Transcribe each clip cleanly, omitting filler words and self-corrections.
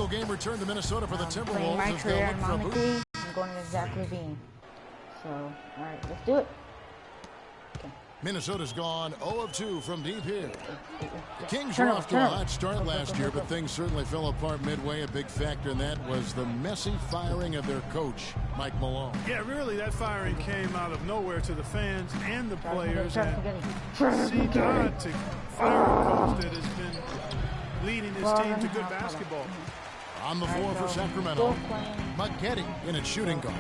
Single game return to Minnesota for the Timberwolves. Playing my career in Monty. I'm going to Zach Levine. So, all right, let's do it. Okay. Minnesota's gone 0 of 2 from deep here. The Kings were off to a hot start last year, but things certainly fell apart midway. A big factor in that was the messy firing of their coach, Mike Malone. Yeah, really, that firing came out of nowhere to the fans and the players. And seemed odd to fire a coach that has been leading his team to good basketball. On the floor for Sacramento, Muggeti in its shooting guard.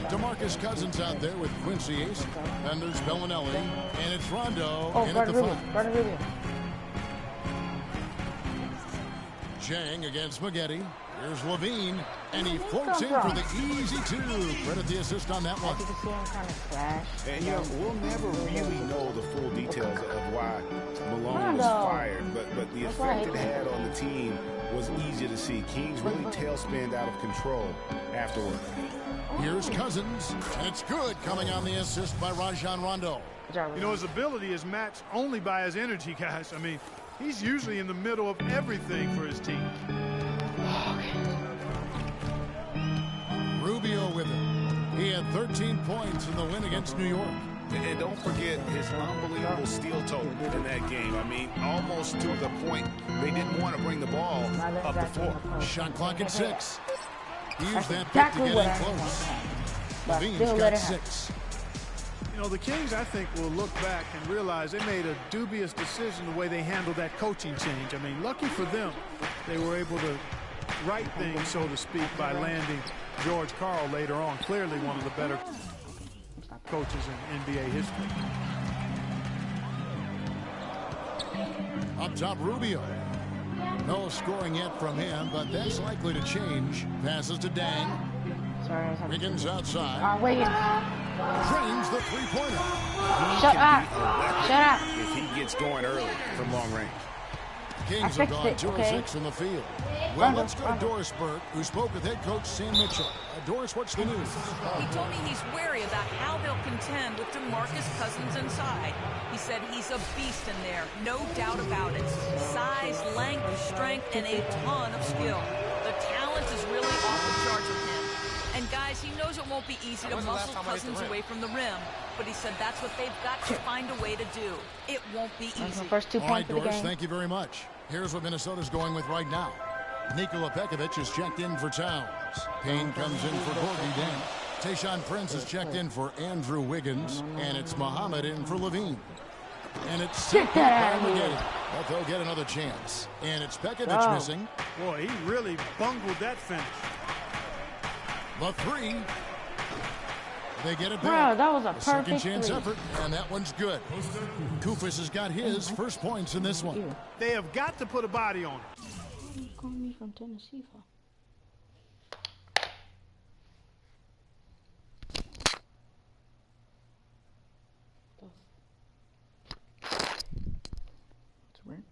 DeMarcus Cousins out there with Quincy Ace. Then there's Bellinelli, and it's Rondo in at the 5. Jang against Muggeti. Here's Levine, and he floats in for the easy 2. Credit the assist on that one. And, you know, we'll never really know the full details of why Malone was fired, but the effect it had on the team was easy to see. Kings really tailspinned out of control afterward. Here's Cousins, and it's good, coming on the assist by Rajon Rondo. You know, his ability is matched only by his energy, guys. I mean, he's usually in the middle of everything for his team. Rubio with it. He had 13 points in the win against New York. And don't forget his unbelievable steal total in that game. I mean, almost to the point they didn't want to bring the ball up the floor. Shot clock at 6. He used that pick to get in close. Levine's got 6. You know, the Kings, I think, will look back and realize they made a dubious decision the way they handled that coaching change. I mean, lucky for them, they were able to right things, so to speak, by landing George Karl later on. Clearly one of the better coaches in NBA history. Up top, Rubio. No scoring yet from him, but that's likely to change. Passes to Dang. Wiggins outside. Wiggins. Drains the three-pointer. Shut up. Shut up. If he gets going early from long range. The Kings have gone 2 of 6 from the field. Well, let's go to Doris Burke, who spoke with head coach Sam Mitchell. Doris, what's the news? He told me he's wary about how they'll contend with DeMarcus Cousins inside. He said he's a beast in there, no doubt about it. Size, length, strength, and a ton of skill. The talent is really off the charts with him. And guys, he knows it won't be easy to muscle Cousins away from the rim, but he said that's what they've got to find a way to do. It won't be easy. First 2 points of the Doris, game. thank you very much. Here's what Minnesota's going with right now. Nikola Pekovic is checked in for Towns. Payne comes in for Gorgie Dent. Tayshaun Prince is checked in for Andrew Wiggins. And it's Muhammad in for Levine. And it's Muggeti. But they'll get another chance. And it's Pekovic missing. Boy, he really bungled that finish. The 3. They get it back. Wow, that was a perfect second chance 3. effort, and that one's good. Kufis has got his first points in this one. They have got to put a body on it. What are you calling me from Tennessee for? That's weird.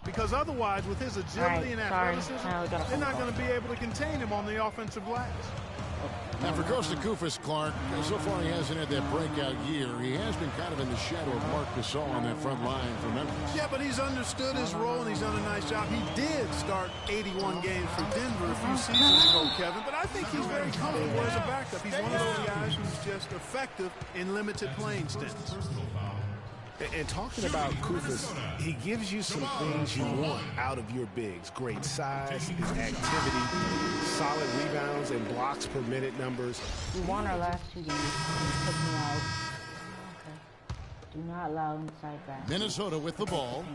Because otherwise, with his agility and athleticism, they're not going to be able to contain him on the offensive glass. And for Costa Kufis, Clark, so far he hasn't had that breakout year. He has been kind of in the shadow of Marc Gasol on that front line for Memphis. Yeah, but he's understood his role, and he's done a nice job. He did start 81 games for Denver a few seasons ago, Kevin, but I think he's very comfortable as a backup. He's one of those guys who's just effective in limited playing stints. And talking about Kufis, he gives you some things you want out of your bigs. Great size, his activity, solid rebounds and blocks per minute numbers. We won our last 2 games. Took me out. Okay. Do not allow inside back. Minnesota with the ball.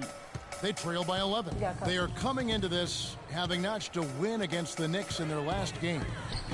They trail by 11. They are coming into this having notched a win against the Knicks in their last game.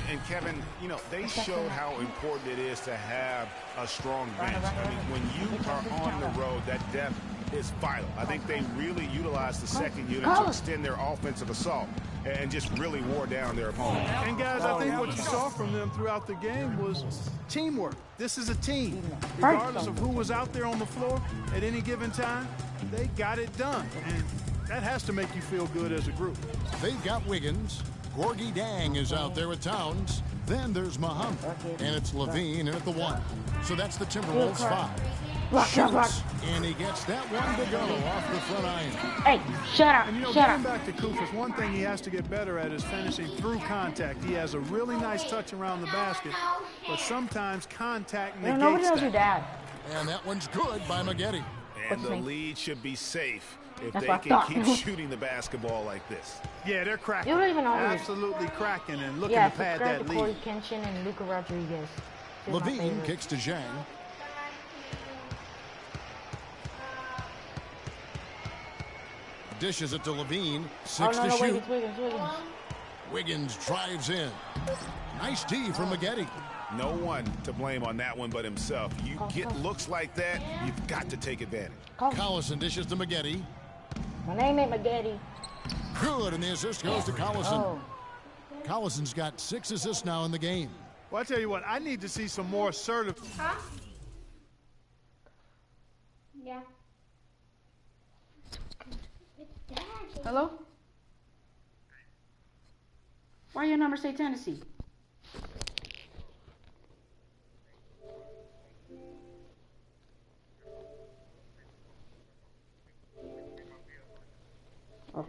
And Kevin, you know, they showed how important it is to have a strong bench. I mean, when you are on the road, that depth is vital. I think they really utilized the second unit to extend their offensive assault and just really wore down their opponent. And guys, I think what you saw from them throughout the game was teamwork. This is a team. Regardless of who was out there on the floor at any given time, they got it done. And that has to make you feel good as a group. They've got Wiggins. Gorgie Dang is out there with Towns. Then there's Muhammad. And it's Levine in at the 1. So that's the Timberwolves 5. Shoots, and he gets that one to go off the front iron. Hey, shut up, And you know, shut getting up. back to Kufas, one thing he has to get better at is finishing through contact. He has a really nice touch around the basket, but sometimes contact Nobody negates knows your that. dad. And that one's good by Maggette. And What's the his name? lead should be safe if That's they what I can thought. keep shooting the basketball like this. Yeah, they're cracking. You don't even know who it is. Absolutely cracking and looking Yeah, to pad subscribe that to Corey lead. Kenshin and Luca Rodriguez. Two of my Levine favorites. kicks to Zhang. Dishes it to Levine. Oh, Six no, to no, shoot. Wiggins. Wiggins drives in. Nice D from Maggette. No one to blame on that one but himself. You get looks like that, you've got to take advantage. Collison dishes to Maggette. My name ain't Maggette. Good, and the assist goes to Collison. Oh. Collison's got 6 assists now in the game. Well, I tell you what, I need to see some more assertive. Huh? Yeah. Hello? Why your number say Tennessee? Oh.